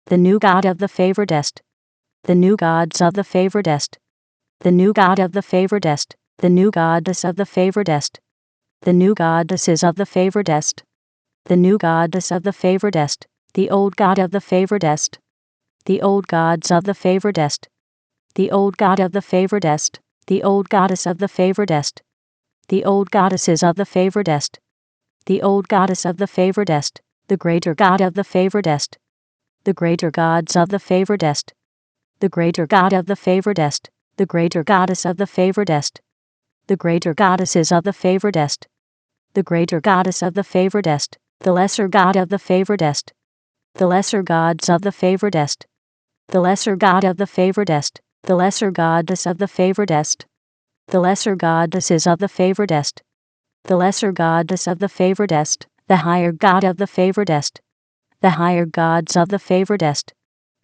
the new god of the Favoredest, the new gods of the Favoredest, the new god of the Favoredest, the new goddess of the Favoredest, the new goddesses of the Favoredest, the new goddess of the Favoredest, the old god of the Favoredest, the old gods of the Favoredest, the old god of the Favoredest, the old goddess of the Favoredest, the old goddesses of the Favoredest, the old goddess of the Favoredest, the greater god of the Favoredest, the greater gods of the Favoredest, the greater god of the Favoredest, the greater goddess of the Favoredest, the greater goddesses of the Favoredest, the greater goddess of the Favoredest, the lesser god of the Favoredest, the lesser gods of the Favoredest, the lesser god of the Favoredest, the lesser goddess of the Favoredest, the lesser goddesses of the Favoredest, the lesser goddess of the Favoredest, the higher god of the Favoredest, the higher gods of the Favoredest,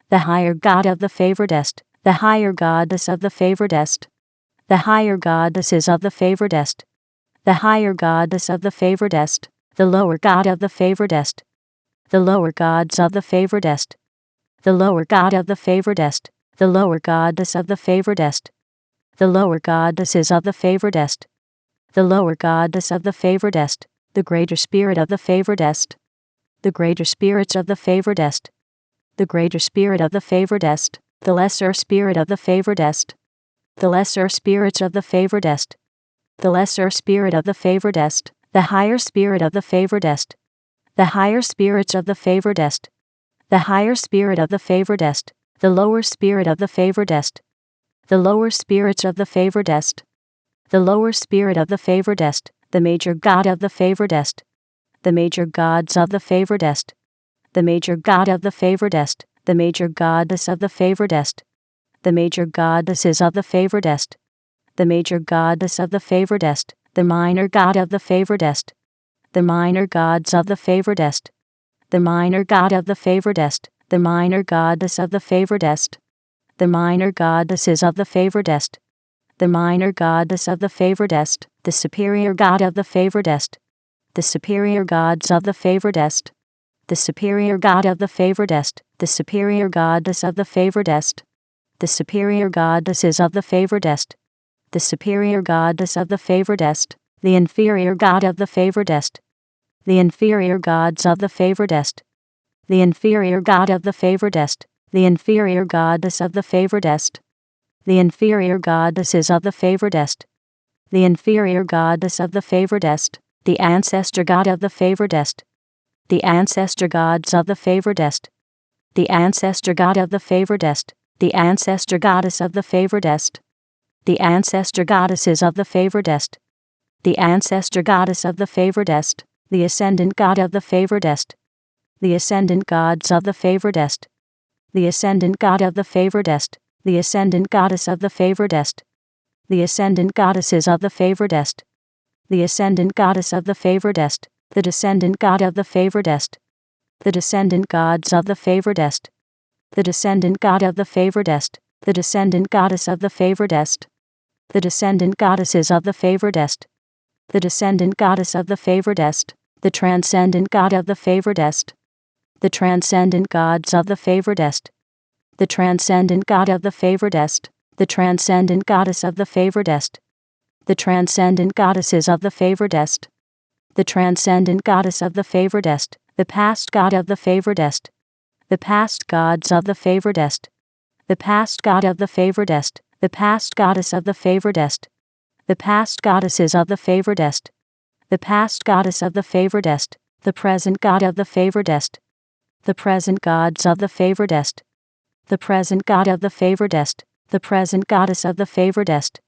the higher god of the Favoredest, the higher goddess of the Favoredest, the higher goddesses of the Favoredest, the higher goddess of the Favoredest, the lower god of the Favoredest, the lower gods of the Favoredest, the lower god of the Favoredest, the lower goddess of the Favoredest, the lower goddesses of the Favoredest, the lower goddess of the Favoredest, the greater spirit of the Favoredest, the greater spirits of the Favoredest, the greater spirit of the Favoredest, the lesser spirit of the Favoredest, the lesser spirits of the Favoredest, the lesser spirit of the Favoredest, the higher spirit of the Favoredest, the higher spirits of the Favoredest, the higher spirit of the Favoredest, the lower spirit of the Favoredest, the lower spirits of the Favoredest, the lower spirit of the Favoredest, the major god of the Favoredest, the major gods of the Favoredest, the major god of the Favoredest, the major goddess of the Favoredest, the major goddesses of the Favoredest, the major goddess of the Favoredest, the minor god of the Favoredest, the minor gods of the Favoredest, the minor god of the Favoredest, the minor goddess of the Favoredest, the minor goddesses of the Favoredest, the minor goddess of the Favoredest, the superior god of the Favoredest, the superior gods of the Favoredest, the superior god of the Favoredest, the superior goddess of the Favoredest, the superior goddesses of the Favoredest, the superior goddess of the Favoredest, the inferior god of the Favoredest, the inferior gods of the Favoredest, the inferior god of the Favoredest, the inferior goddess of the Favoredest, the inferior goddesses of the Favoredest, the inferior goddess of the Favoredest, the ancestor god of the Favoredest, the ancestor gods of the Favoredest, the ancestor god of the Favoredest, the ancestor goddess of the Favoredest, the ancestor goddesses of the Favoredest, the ancestor goddess of the Favoredest, the ascendant god of the Favoredest, the ascendant gods of the Favoredest, the ascendant god of the Favoredest, the ascendant goddess of the Favoredest, the ascendant goddesses of the Favoredest, the ascendant goddess of the Favoredest, the descendant god of the Favoredest, the descendant gods of the Favoredest, the descendant god of the Favoredest, the descendant goddess of the Favoredest, the descendant goddesses of the Favoredest, the descendant goddess of the Favoredest, the transcendent god of the Favoredest, the transcendent gods of the Favoredest, the transcendent god of the Favoredest, the transcendent goddess of the Favoredest, the transcendent goddesses of the Favoredest, the transcendent goddess of the Favoredest, the past god of the Favoredest, the past gods of the Favoredest, the past god of the Favoredest, the past goddess of the Favoredest, the past goddesses of the Favoredest, the past goddess of the Favoredest, the present god of the Favoredest, the present gods of the Favoredest, the present god of the Favoredest, the present goddess of the Favoredest,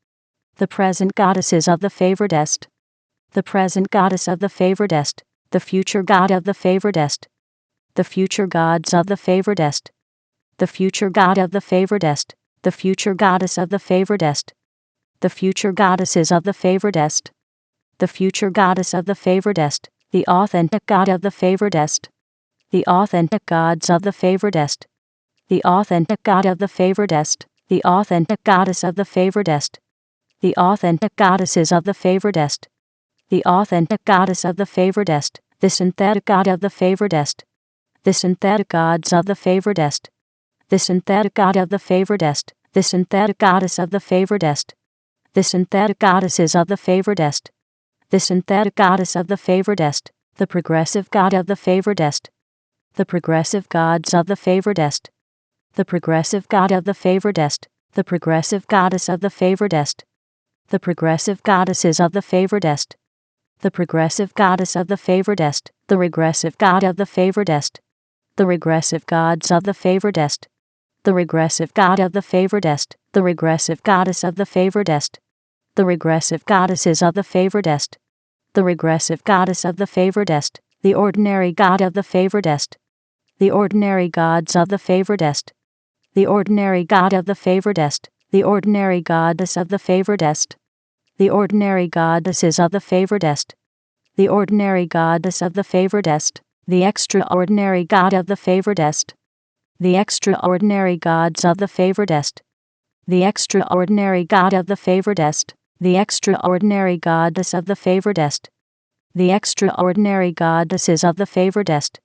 the present goddesses of the Favoredest, the present goddess of the Favoredest, the future god of the Favoredest, the future gods of the Favoredest, the future god of the Favoredest, the future goddess of the Favoredest, the future goddesses of the Favoredest, the future goddess of the Favoredest, the authentic god of the Favoredest, the authentic gods of the Favoredest, the authentic god of the Favoredest, the authentic goddess of the Favoredest, the authentic goddesses of the Favoredest, the authentic goddess of the Favoredest, the synthetic god of the Favoredest, The synthetic gods of the Favoredest. The synthetic god of the Favoredest. The synthetic goddess of the Favoredest. The synthetic goddesses of the Favoredest. The synthetic goddess of the Favoredest. The progressive god of the Favoredest. The progressive gods of the Favoredest. The progressive god of the Favoredest. The progressive goddess of the Favoredest. The progressive goddesses of the Favoredest. The progressive goddess of the Favoredest. The regressive god of the Favoredest. The regressive gods of the Favoredest. The regressive god of the Favoredest. The regressive goddess of the Favoredest. The regressive goddesses of the Favoredest. The regressive goddess of the Favoredest. The ordinary god of the Favoredest. The ordinary gods of the Favoredest. The ordinary god of the Favoredest. The ordinary goddess of the Favoredest. The ordinary goddesses of the Favoredest. The ordinary goddess of the Favoredest. The extraordinary god of the Favoredest. The extraordinary gods of the Favoredest. The extraordinary god of the Favoredest. The extraordinary goddess of the Favoredest. The extraordinary goddesses of the Favoredest.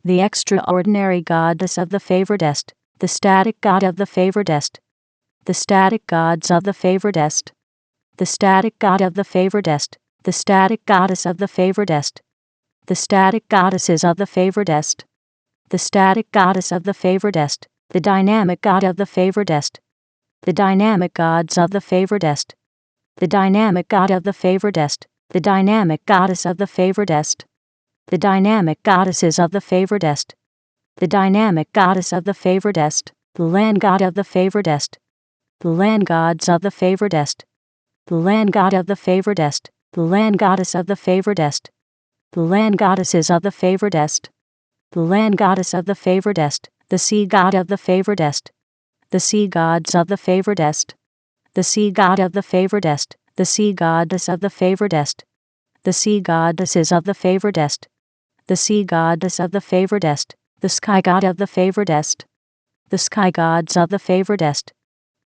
The extraordinary goddess of the Favoredest. The static god of the Favoredest. The static gods of the Favoredest. The static god of the Favoredest. The static goddess of the Favoredest. The static goddesses of the Favoredest. The static goddess of the Favoredest. The dynamic god of the Favoredest. The dynamic gods of the Favoredest. The dynamic god of the Favoredest. The dynamic goddess of the Favoredest. The dynamic goddesses of the Favoredest. The dynamic goddess of the Favoredest. The land god of the Favoredest. The land gods of the Favoredest. The land god of the Favoredest. The land goddess of the Favoredest. The land goddesses of the Favoredest. The land goddess of the Favoredest. The sea god of the Favoredest. The sea gods of the Favoredest. The sea god of the Favoredest. The sea goddess of the Favoredest. The sea goddesses of the Favoredest. The sea goddess of the Favoredest. The sky god of the Favoredest. The sky gods of the Favoredest.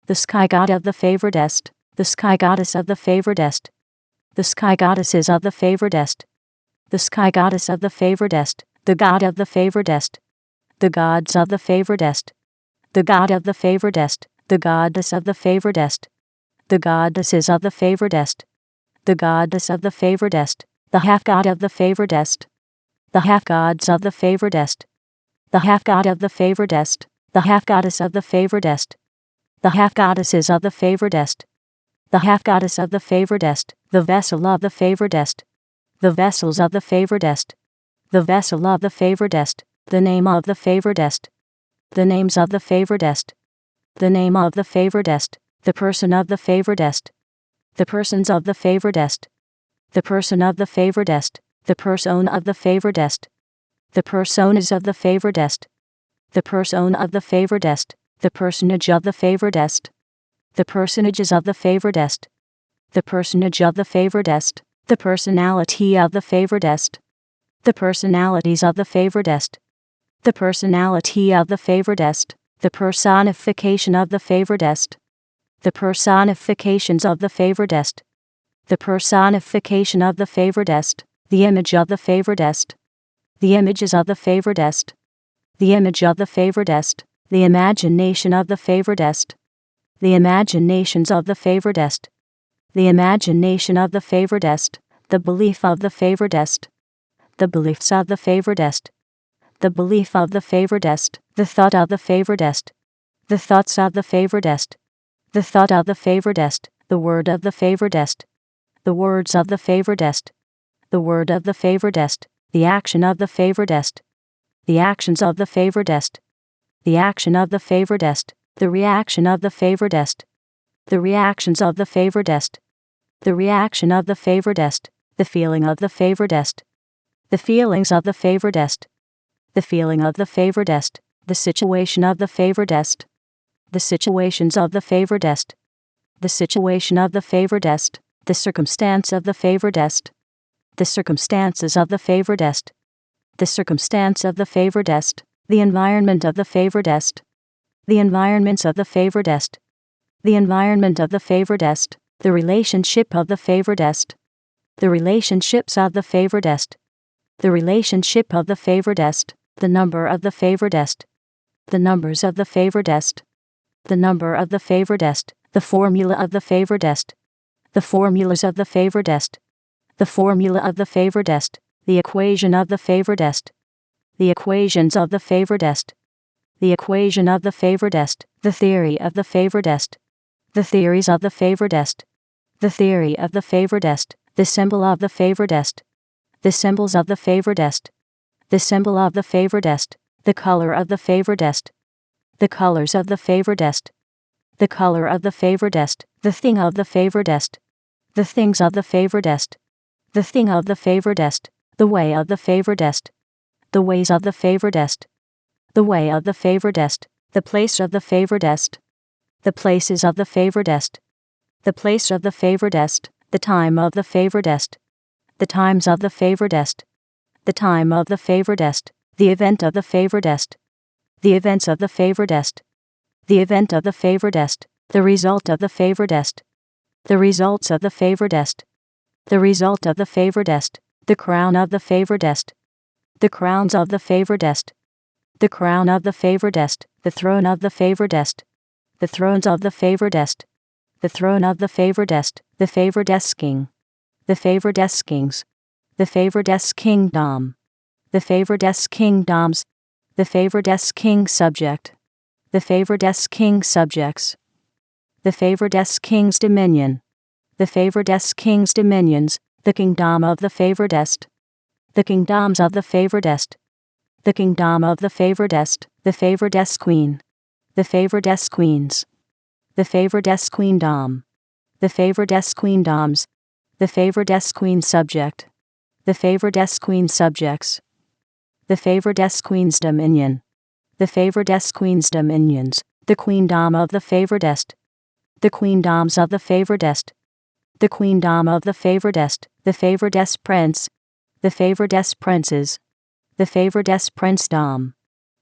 The sky god of the Favoredest. The sky goddess of the Favoredest. The sky goddesses of the Favoredest. The sky goddess of the Favoredest. The god of the Favoredest. The gods of the Favoredest. The god of the Favoredest. The goddess of the Favoredest. The goddesses of the Favoredest. The goddess of the Favoredest. The half god of the Favoredest. The half gods of the Favoredest. The half god of the Favoredest. The half goddess of the Favoredest. The half goddesses of the Favoredest. The half goddess of the Favoredest. The vessel of the Favoredest. The vessels of the Favoredest. The vessel of the Favoredest. The name of the Favoredest. The names of the Favoredest. The name of the Favoredest. The person of the Favoredest. The persons of the Favoredest. The person of the Favoredest. The persona of the Favoredest. The personas of the Favoredest. The persona of the Favoredest. The personage of the Favoredest. The personages of the Favoredest. The personage of the Favoredest. The personality of the Favoredest. The personalities of the Favoredest. The personality of the Favoredest. The personification of the Favoredest. The personifications of the Favoredest. The personification of the Favoredest. The image of the Favoredest. The images of the Favoredest. The image of the Favoredest. The imagination of the Favoredest. The imaginations of the Favoredest. The imagination of the Favoredest. The belief of the Favoredest. The beliefs of the Favoredest. The belief of the Favoredest. The thought of the Favoredest. The thoughts of the Favoredest. The thought of the Favoredest. The word of the Favoredest. The words of the Favoredest. The word of the Favoredest. The action of the Favoredest. The actions of the Favoredest. The action of the Favoredest. The reaction of the Favoredest. The reactions of the Favoredest. The reaction of the Favoredest. The feeling of the Favoredest. The feelings of the Favoredest. The feeling of the Favoredest. The situation of the Favoredest. The situations of the Favoredest. The situation of the Favoredest. The circumstance of the Favoredest. The circumstances of the Favoredest. The circumstance of the Favoredest. The environment of the Favoredest. The environments of the Favoredest. The environment of the Favoredest. The relationship of the Favoredest. The relationships of the Favoredest. The relationship of the Favoredest. The number of the Favoredest. The numbers of the Favoredest. The number of the Favoredest. The formula of the Favoredest. The formulas of the Favoredest. The formula of the Favoredest. The equation of the Favoredest. The equations of the Favoredest. The equation of the Favoredest. The theory of the Favoredest. The theories of the Favoredest. The theory of the Favoredest. The symbol of the Favoredest. The symbols of the Favoredest. The symbol of the Favoredest. The color of the Favoredest. The colors of the Favoredest. The color of the Favoredest. The thing of the Favoredest. The things of the Favoredest. The thing of the Favoredest. The way of the Favoredest. The ways of the Favoredest. The way of the Favoredest. The place of the Favoredest. The places of the Favoredest. The place of the Favoredest. The time of the Favoredest. The times of the Favoredest. The time of the Favoredest. The event of the Favoredest. The events of the Favoredest. The event of the Favoredest. The result of the Favoredest. The results of the Favoredest. The result of the Favoredest. The crown of the Favoredest. The crowns of the Favoredest. The crown of the Favoredest. The throne of the Favoredest. The thrones of the Favoredest. The throne of the Favoredest. The Favoredest king. The Favoredest kings. The Favoredest kingdom. The Favoredest kingdoms. The Favoredest king subject. The Favoredest king subjects. The Favoredest king's dominion. The Favoredest king's dominions. The kingdom of the Favoredest. The kingdoms of the Favoredest. The kingdom of the Favoredest. The Favoredest queen. The Favoredest queens. The Favoredest queendom. The Favoredest queendoms. The Favoredest queen subject. The Favoredest queen subjects. The Favoredest queen's dominion. The Favoredest queen's dominions. The queendom of the Favoredest. The queendoms of the Favoredest. The queendom of the Favoredest. The Favoredest prince. The Favoredest princes. The Favoredest princedom.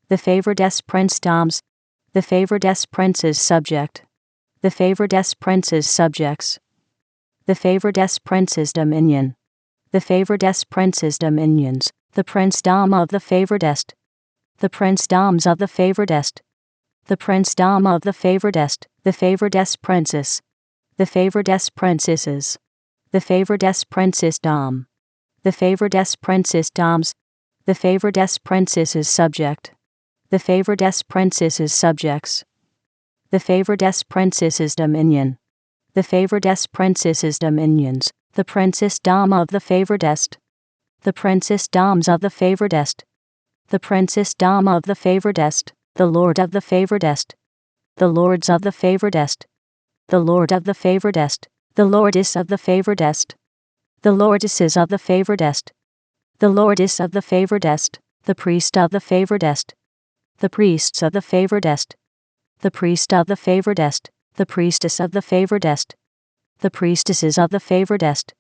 The Favoredest princedoms. The Favoredest prince's subject. The Favoredest prince's subjects. The Favoredest prince's dominion. The Favoredest prince's dominions. The princedom of the Favoredest. The princedoms of the Favoredest. The princedom of the Favoredest. The Favoredest princess. The Favoredest princesses. The Favoredest princessdom. The Favoredest princessdoms. The Favoredest princess's subject. The Favoredest princess's subjects. The Favoredest princess's dominion. The Favoredest princess's dominions. The princessdom of the Favoredest. The princessdoms of the Favoredest. The princessdom of the Favoredest. The lord of the Favoredest. The lords of the Favoredest. The lord of the Favoredest. The lordess of the Favoredest. The lordesses of the Favoredest. The lordess of the Favoredest. The priest of the Favoredest. The priests of the Favoredest. The priest of the Favoredest. The priestess of the Favoredest. The priestesses of the Favoredest.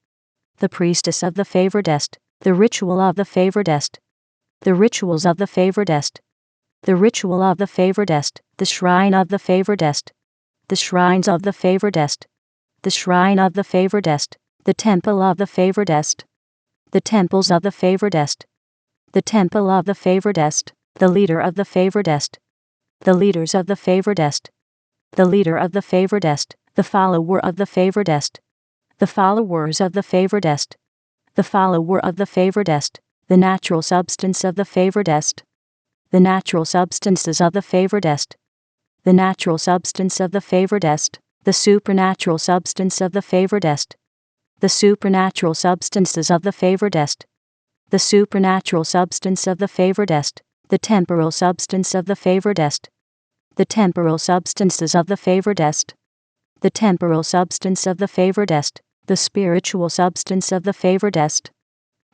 The priestess of the Favoredest. The ritual of the Favoredest. The rituals of the Favoredest. The ritual of the Favoredest. The shrine of the Favoredest. The shrines of the Favoredest. The shrine of the Favoredest. The temple of the Favoredest. The temples of the Favoredest. The temple of the Favoredest. The leader of the Favoredest. The leaders of the Favoredest. The leader of the Favoredest. The follower of the Favoredest. The followers of the Favoredest. The follower of the Favoredest. The natural substance of the Favoredest. The natural substances of the Favoredest. The natural substance of the Favoredest. The supernatural substance of the Favoredest. The supernatural substances of the Favoredest. The supernatural substance of the Favoredest. The temporal substance of the Favoredest. The temporal substances of the Favoredest. The temporal substance of the Favoredest. The spiritual substance of the Favoredest.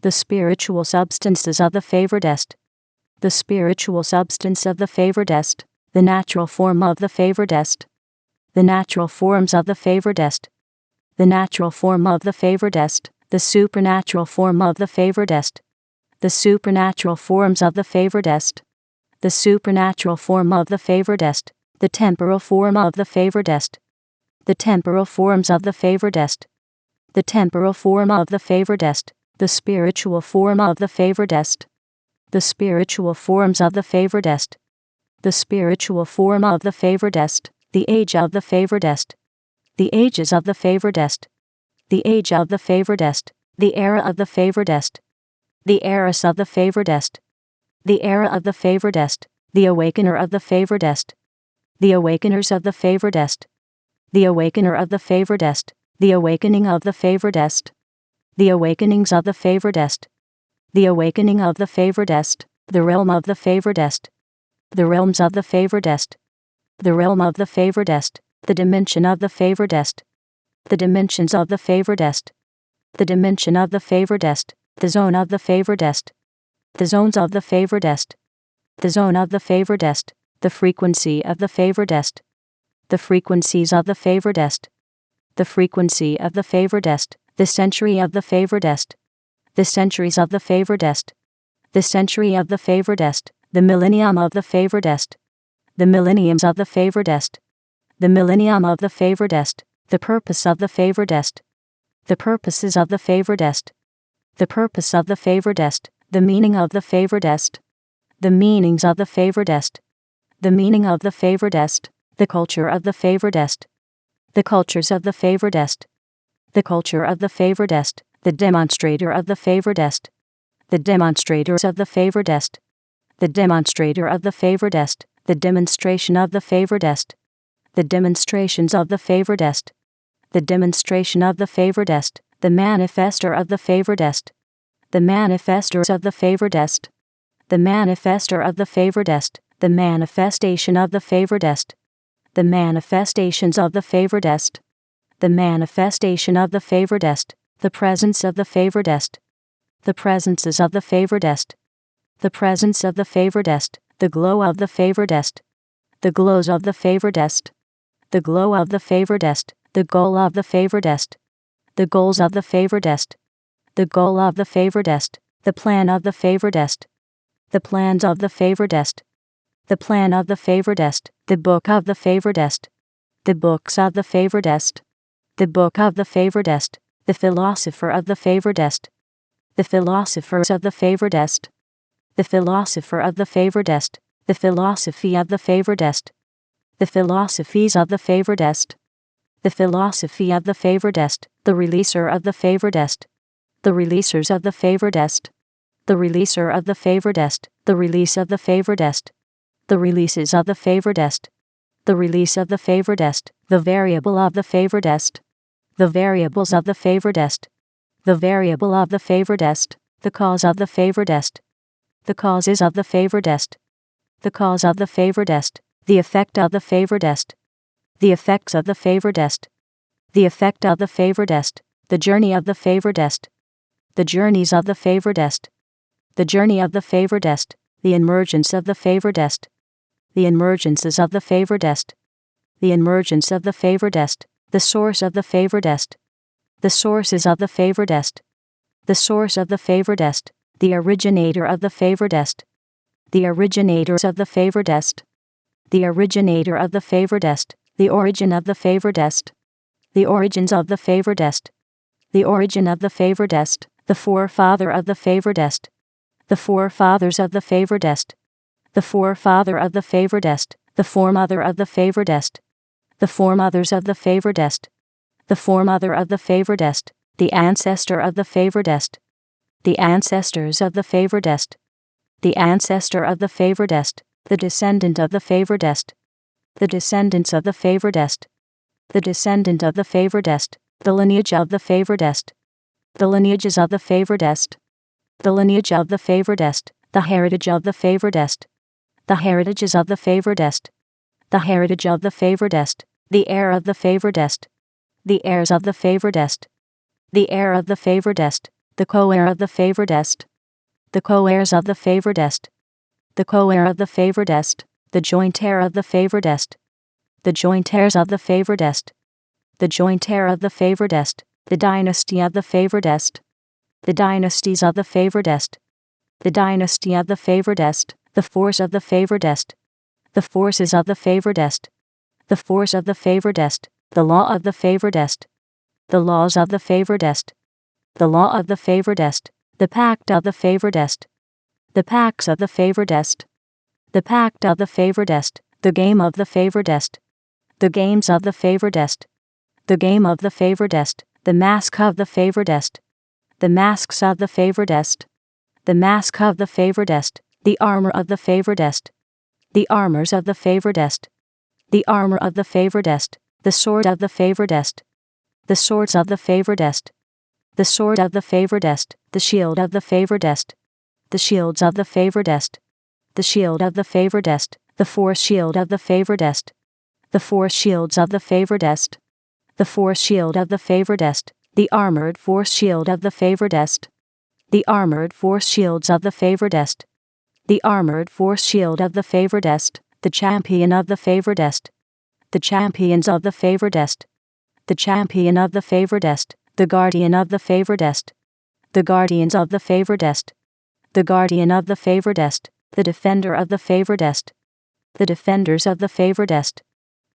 The spiritual substances of the Favoredest. The spiritual substance of the Favoredest. The natural form of the Favoredest. The natural forms of the Favoredest. The natural form of the Favoredest. The supernatural form of the Favoredest. The supernatural forms of the Favoredest. The supernatural form of the Favoredest. The temporal form of the Favoredest. The temporal forms of the Favoredest. The temporal form of the Favoredest. The spiritual form of the Favoredest. The spiritual forms of the Favoredest. The spiritual form of the Favoredest. The age of the Favoredest. The ages of the Favoredest. The age of the Favoredest. The era of the Favoredest. The heiress of the Favoredest. The era of the Favoredest. The awakener of the Favoredest. The awakeners of the Favoredest. The awakener of the Favoredest. The awakening of the Favoredest. The awakenings of the Favoredest. The awakening of the Favoredest. The realm of the Favoredest. The realms of the Favoredest. The realm of the Favoredest. The dimension of the Favoredest. The dimensions of the Favoredest. The dimension of the Favoredest. The zone of the Favoredest. The zones of the Favoredest. The zone of the Favoredest. The frequency of the Favoredest. The frequencies of the Favoredest. The frequency of the Favoredest. The century of the Favoredest. The centuries of the Favoredest. The century of the Favoredest. The millennium of the Favoredest. The millenniums of the Favoredest. The millennium of the Favoredest. The purpose of the Favoredest. The purposes of the Favoredest. The purpose of the Favoredest. The meaning of the Favoredest. The meanings of the Favoredest. The meaning of the Favoredest. The culture of the Favoredest. The cultures of the Favoredest. The culture of the Favoredest. The demonstrator of the Favoredest. The demonstrators of the Favoredest. The demonstrator of the Favoredest. The demonstration of the Favoredest. The demonstrations of the Favoredest. The demonstration of the Favoredest. The manifester of the Favoredest. The manifestors of the Favoredest. The manifester of the Favoredest. The manifestation of the Favoredest. The manifestations of the Favoredest. The manifestation of the Favoredest. The presence of the Favoredest. The presences of the Favoredest. The presence of the Favoredest. The glow of the Favoredest. The glows of the Favoredest. The glow of the Favoredest. The goal of the Favoredest. The goals of the Favoredest. The goal of the Favoredest. The plan of the Favoredest. The plans of the Favoredest. The plan of the Favoredest. The book of the Favoredest. The books of the Favoredest. The book of the Favoredest. The philosopher of the Favoredest. The philosophers of the Favoredest. The philosopher of the Favoredest. The philosophy of the Favoredest. The philosophies of the Favoredest. The philosophy of the Favoredest. The releaser of the Favoredest. The releasers of the Favoredest. The releaser of the Favoredest. The release of the Favoredest. The releases of the Favoredest. The release of the Favoredest. The variable of the Favoredest. The variables of the Favoredest. The variable of the Favoredest. The cause of the Favoredest. The causes of the Favoredest. The cause of the Favoredest. The effect of the Favoredest. The effects of the Favoredest. The effect of the Favoredest. The journey of the Favoredest. The journeys of the Favoredest. The journey of the Favoredest. The emergence of the Favoredest. The emergences of the Favoredest. The emergence of the Favoredest. The source of the Favoredest. The sources of the Favoredest. The source of the Favoredest. The originator of the Favoredest. The originators of the Favoredest. The originator of the Favoredest. The origin of the Favoredest. The origins of the Favoredest. The origin of the Favoredest. The forefather of the Favoredest. The forefathers of the Favoredest. The forefather of the Favoredest. The foremother of the Favoredest. The foremothers of the Favoredest. The foremother of the Favoredest. The ancestor of the Favoredest. The ancestors of the Favoredest. The ancestor of the Favoredest. The descendant of the Favoredest. The descendants of the Favoredest. The descendant of the Favoredest. The lineage of the Favoredest. The lineages of the Favoredest. The lineage of the Favoredest. The heritage of the Favoredest. The heritages of the Favoredest. The heritage of the Favoredest. The heir of the Favoredest. The heirs of the Favoredest. The heir of the Favoredest. The co-heir of the Favoredest. The co-heirs of the Favoredest. The co-heir of the Favoredest. The joint heir of the Favoredest. The joint heirs of the Favoredest. The joint heir of the Favoredest. The dynasty of the Favoredest. The dynasties of the Favoredest. The dynasty of the Favoredest. The force of the Favoredest. The forces of the Favoredest. The force of the Favoredest. The law of the Favoredest. The laws of the Favoredest. The law of the Favoredest. The pact of the Favoredest. The packs of the Favoredest. The pact of the Favoredest. The game of the Favoredest. The games of the Favoredest. The game of the Favoredest. The mask of the Favoredest. The masks of the Favoredest. The mask of the Favoredest. The armor of the Favoredest. The armors of the Favoredest. The armor of the Favoredest. The sword of the Favoredest. The swords of the Favoredest. The sword of the Favoredest. The shield of the Favoredest. The shields of the Favoredest. The shield of the Favoredest. The force shield of the Favoredest. The force shields of the Favoredest. The force shield of the Favoredest. The armored force shield of the Favoredest. The armored force shields of the Favoredest. The armored force shield of the Favoredest. The champion of the Favoredest. The champions of the Favoredest. The champion of the Favoredest. The guardian of the Favoredest. The guardians of the Favoredest. The guardian of the Favoredest. The defender of the Favoredest. The defenders of the Favoredest.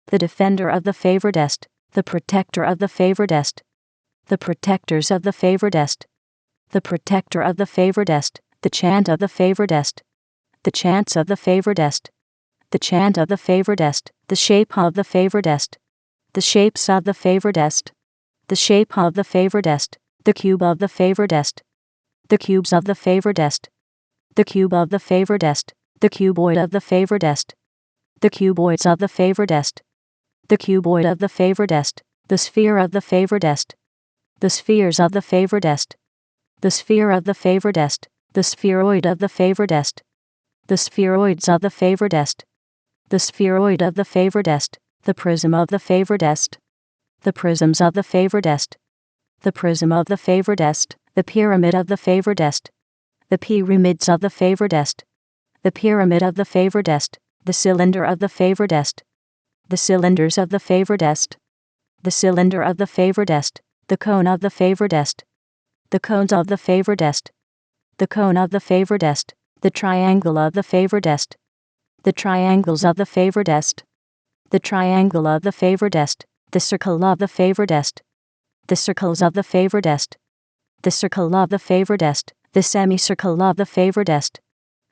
The defender of the Favoredest. The protector of the Favoredest. The protectors of the Favoredest. The protector of the Favoredest. The chant of the Favoredest. The chants of the Favoredest. The chant of the Favoredest. The shape of the Favoredest. The shapes of the Favoredest. The shape of the Favoredest. The cube of the Favoredest. The cubes of the Favoredest. The cube of the Favoredest. The cuboid of the Favoredest. The cuboids of the Favoredest. The cuboid of the Favoredest. The sphere of the Favoredest. The spheres of the Favoredest. The sphere of the Favoredest. The spheroid of the Favoredest. The spheroids of the Favoredest. The spheroid of the Favoredest. The prism of the Favoredest. The prisms of the Favoredest. The prism of the Favoredest. The pyramid of the Favoredest. The pyramids of the Favoredest. The pyramid of the Favoredest. The cylinder of the Favoredest. The cylinders of the Favoredest. The cylinder of the Favoredest. The cone of the Favoredest. The cones of the Favoredest. The cone of the Favoredest. The triangle of the Favoredest. The triangles of the Favoredest. The triangle of the Favoredest. The circle of the Favoredest. The circles of the Favoredest. The circle of the Favoredest. The semicircle of the Favoredest.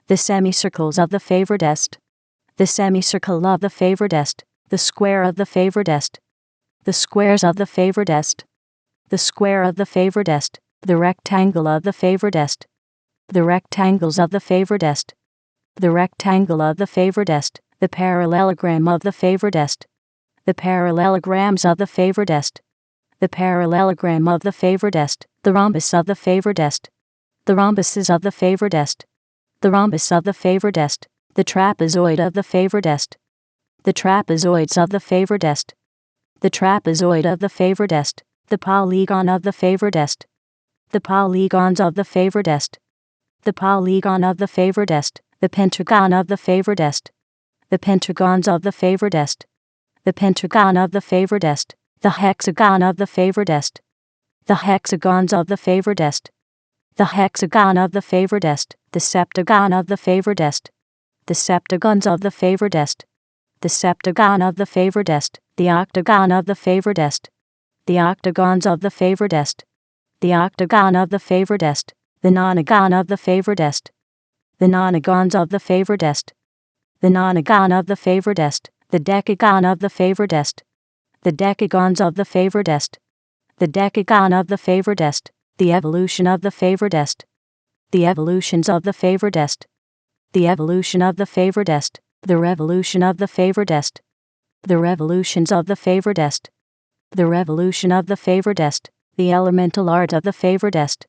The semicircles of the Favoredest. The semicircle of the Favoredest. The square of the Favoredest. The squares of the Favoredest. The square of the Favoredest. The rectangle of the Favoredest. The rectangles of the Favoredest. The rectangle of the Favoredest. The parallelogram of the Favoredest. The parallelograms of the Favoredest. The parallelogram of the Favoredest. The rhombus of the Favoredest. The rhombuses of the Favoredest. The rhombus of the Favoredest. The trapezoid of the Favoredest. The trapezoids of the Favoredest. The trapezoid of the Favoredest. The polygon of the Favoredest. The polygons of the Favoredest. The polygon of the Favoredest. The pentagon of the Favoredest. The pentagons of the Favoredest. The pentagon of the Favoredest. The hexagon of the Favoredest. The hexagons of the Favoredest. The hexagon of the Favoredest. The septagon of the Favoredest. The septagons of the Favoredest. The septagon of the Favoredest. The octagon of the Favoredest. The octagons of the Favoredest. The octagon of the Favoredest. The nonagon of the Favoredest. The nonagons of the Favoredest. The nonagon of the Favoredest. The decagon of the Favoredest. The decagons of the Favoredest. The decagon of the Favoredest. The evolution of the Favoredest. The evolutions of the Favoredest. The evolution of the Favoredest. The revolution of the Favoredest. The revolutions of the Favoredest. The revolution of the Favoredest. The elemental art of the Favoredest.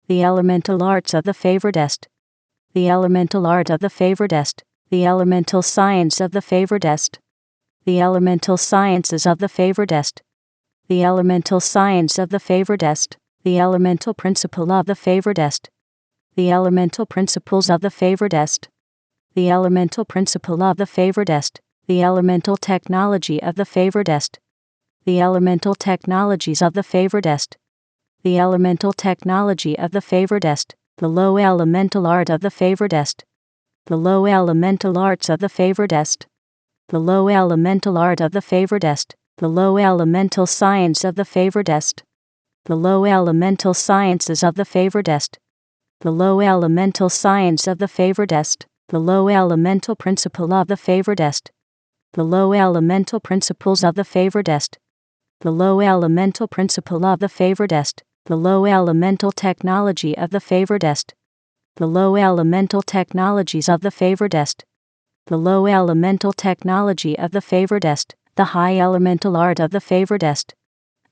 The elemental arts of the Favoredest. The elemental art of the Favoredest. The elemental science of the Favoredest. The elemental sciences of the Favoredest. The elemental science of the Favoredest. The elemental principle of the Favoredest. The elemental principles of the Favoredest. The elemental principle of the Favoredest. The elemental technology of the Favoredest. The elemental technologies of the Favoredest. The elemental technology of the Favoredest. The low elemental art of the Favoredest. The low elemental arts of the Favoredest. The low elemental art of the Favoredest. The low elemental science of the Favoredest. The low elemental sciences of the Favoredest. The low elemental science of the Favoredest. The low elemental principle of the Favoredest. The low elemental principles of the Favoredest. The low elemental principle of the Favoredest. The low elemental technology of the Favoredest. The low elemental technologies of the Favoredest. The low elemental technology of the Favoredest. The high elemental art of the Favoredest.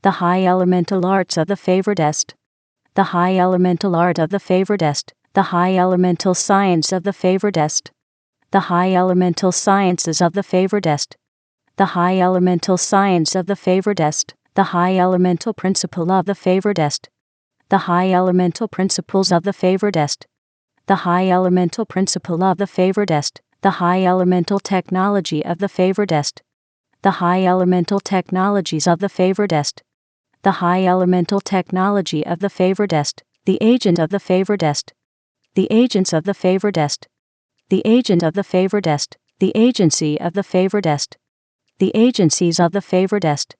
The high elemental arts of the Favoredest. The high elemental art of the Favoredest. The high elemental science of the Favoredest. The high elemental sciences of the Favoredest. The high elemental science of the Favoredest. The high elemental principle of the Favoredest. The high elemental principles of the Favoredest. The high elemental principle of the Favoredest. The high elemental technology of the Favoredest. The high elemental technologies of the Favoredest. The high elemental technology of the Favoredest. The agent of the Favoredest. The agents of the Favoredest. The agent of the Favoredest. The agency of the Favoredest. The agencies of the Favoredest.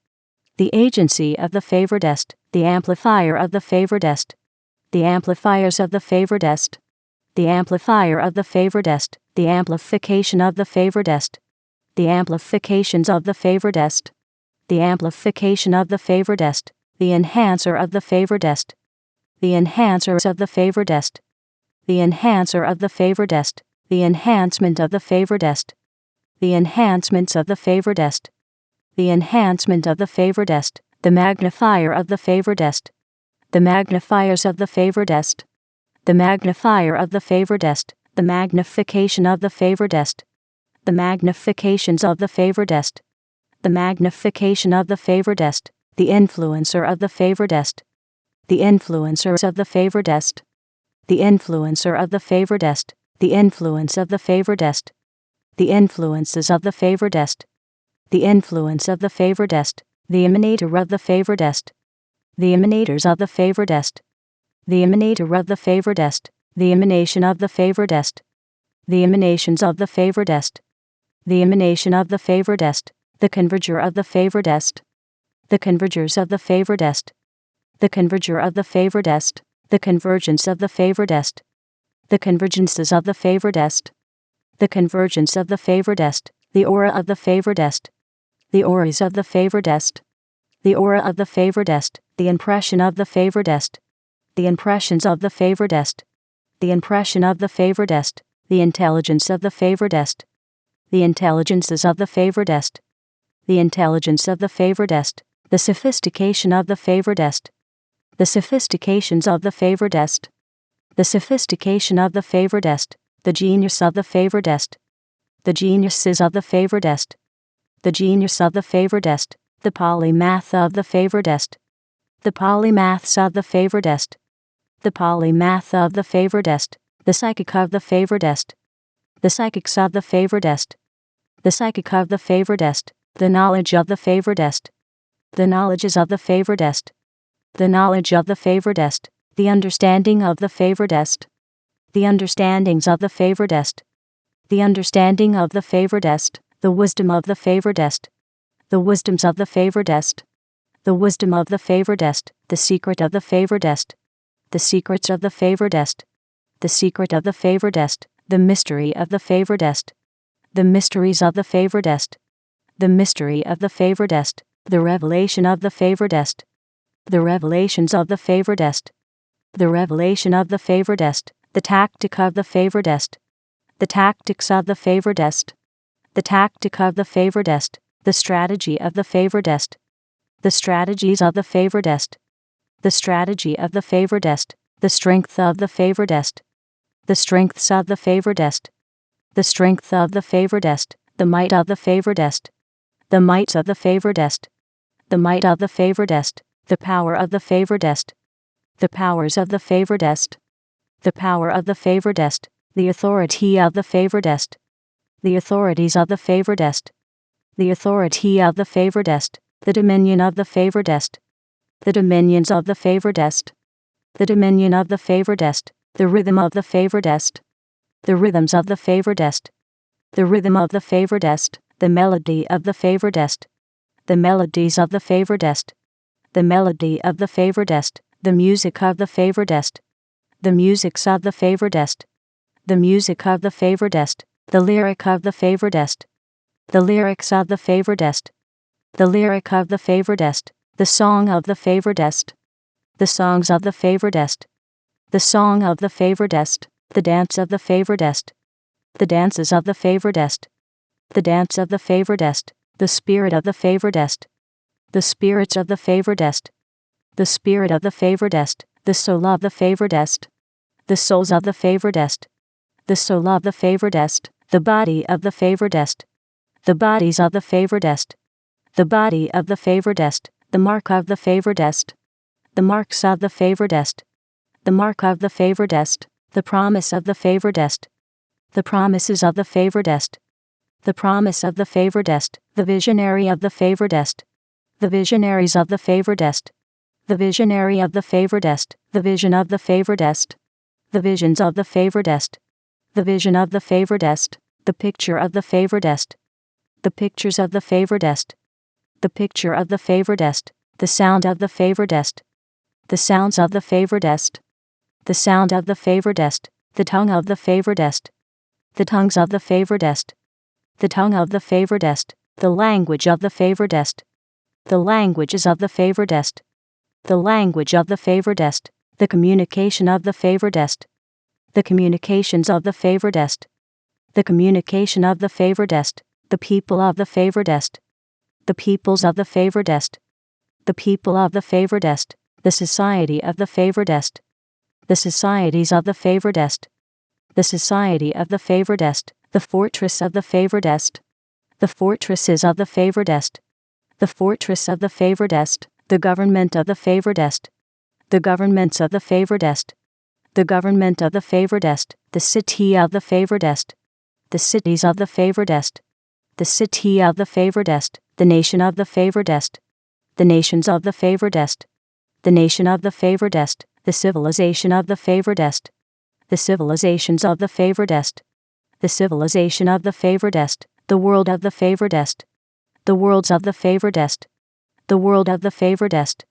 The agency of the Favoredest. The amplifier of the Favoredest. The amplifiers of the Favoredest. The amplifier of the Favoredest. The amplification of the Favoredest. The amplifications of the Favoredest. The amplification of the Favoredest. The enhancer of the Favoredest. The enhancers of the Favoredest. The enhancer of the Favoredest. The enhancement of the Favoredest. The enhancements of the Favoredest. The enhancement of the Favoredest. The magnifier of the Favoredest. The magnifiers of the Favoredest. The magnifier of the Favoredest. The magnification of the Favoredest. The magnifications of the Favoredest. The magnification of the Favoredest. The influencer of the Favoredest. The influencers of the Favoredest. The influencer of the Favoredest. The influence of the Favoredest. The influences of the Favoredest. The influence of the Favoredest. The emanator of the Favoredest. The emanators of the Favoredest. The emanator of the Favoredest. The emanation of the Favoredest. The emanations of the Favoredest. The emanation of the Favoredest. The converger of the Favoredest. The convergers of the Favoredest. The converger of the Favoredest. The convergence of the Favoredest. The convergences of the Favoredest. The convergence of the Favoredest. The aura of the Favoredest. The auras of the Favoredest. The aura of the Favoredest. The impression of the Favoredest. The impressions of the Favoredest. The impression of the Favoredest. The intelligence of the Favoredest. The intelligences of the Favoredest. The intelligence of the Favoredest. The sophistication of the Favoredest. The sophistications of the Favoredest. The sophistication of the Favoredest. The genius of the Favoredest. The geniuses of the Favoredest. The genius of the Favoredest. The polymath of the Favoredest. The polymaths of the Favoredest. The polymath of the Favoredest. The psychic of the Favoredest. The psychics of the Favoredest. The psychic of the Favoredest. The knowledge of the Favoredest. The knowledges of the Favoredest. The knowledge of the Favoredest. The understanding of the Favoredest. The understandings of the Favoredest. The understanding of the Favoredest. The wisdom of the Favoredest. The wisdoms of the Favoredest. The wisdom of the Favoredest. The secret of the Favoredest. The secrets of the Favoredest. The secret of the Favoredest. The mystery of the Favoredest. The mysteries of the Favoredest. The mystery of the Favoredest. The revelation of the Favoredest. The revelations of the Favoredest. The revelation of the Favoredest. The tactic of the Favoredest. The tactics of the Favoredest. The tactic of the Favoredest. The strategy of the Favoredest. The strategies of the Favoredest. The strategy of the Favoredest. The strength of the Favoredest. The strengths of the Favoredest. The strength of the Favoredest. The might of the Favoredest. The might of the Favoredest. The might of the Favoredest. The power of the Favoredest. The powers of the Favoredest. The power of the Favoredest. The authority of the Favoredest. The authorities of the Favoredest. The authority of the Favoredest. The dominion of the Favoredest. The dominions of the Favoredest. The dominion of the Favoredest. The rhythm of the Favoredest. The rhythms of the Favoredest. The rhythm of the Favoredest. The melody of the Favoredest. The melodies of the Favoredest. The melody of the Favoredest. The music of the Favoredest. The musics of the Favoredest. The music of the Favoredest. The lyric of the Favoredest. The lyrics of the Favoredest. The lyric of the Favoredest. The song of the Favoredest. The songs of the Favoredest. The song of the Favoredest. The dance of the Favoredest. The dances of the Favoredest. The dance of the Favoredest. The spirit of the Favoredest. The spirits of the Favoredest. The spirit of the Favoredest. The soul of the Favoredest. The souls of the Favoredest. The soul of the Favoredest. The body of the Favoredest. The bodies of the Favoredest. The body of the Favoredest. The mark of the Favoredest. The marks of the Favoredest. The mark of the Favoredest. The promise of the Favoredest. The promises of the Favoredest. The promise of the Favoredest. The visionary of the Favoredest. The visionaries of the Favoredest. The visionary of the Favoredest. The vision of the Favoredest. The visions of the Favoredest. The vision of the Favoredest. The picture of the Favoredest. The pictures of the Favoredest. The picture of the Favoredest. The sound of the Favoredest. The sounds of the Favoredest. The sound of the Favoredest. The tongue of the Favoredest. The tongues of the Favoredest. The tongue of the Favoredest. The language of the Favoredest. The languages of the Favoredest. The language of the Favoredest. The communication of the Favoredest. The communications of the Favoredest. The communication of the Favoredest. The people of the Favoredest. The peoples of the Favoredest. The people of the Favoredest. The society of the Favoredest. The societies of the Favoredest. The society of the Favoredest. The fortress of the Favoredest. The fortresses of the Favoredest. The fortress of the Favoredest. The government of the Favoredest. The governments of the Favoredest. The government of the Favoredest. The city of the Favoredest. The cities of the Favoredest. The city of the Favoredest. The nation of the Favoredest. The nations of the Favoredest. The nation of the Favoredest. The civilization of the Favoredest. The civilizations of the Favoredest. The civilization of the Favoredest. The world of the Favoredest. The worlds of the Favoredest. The world of the Favoredest.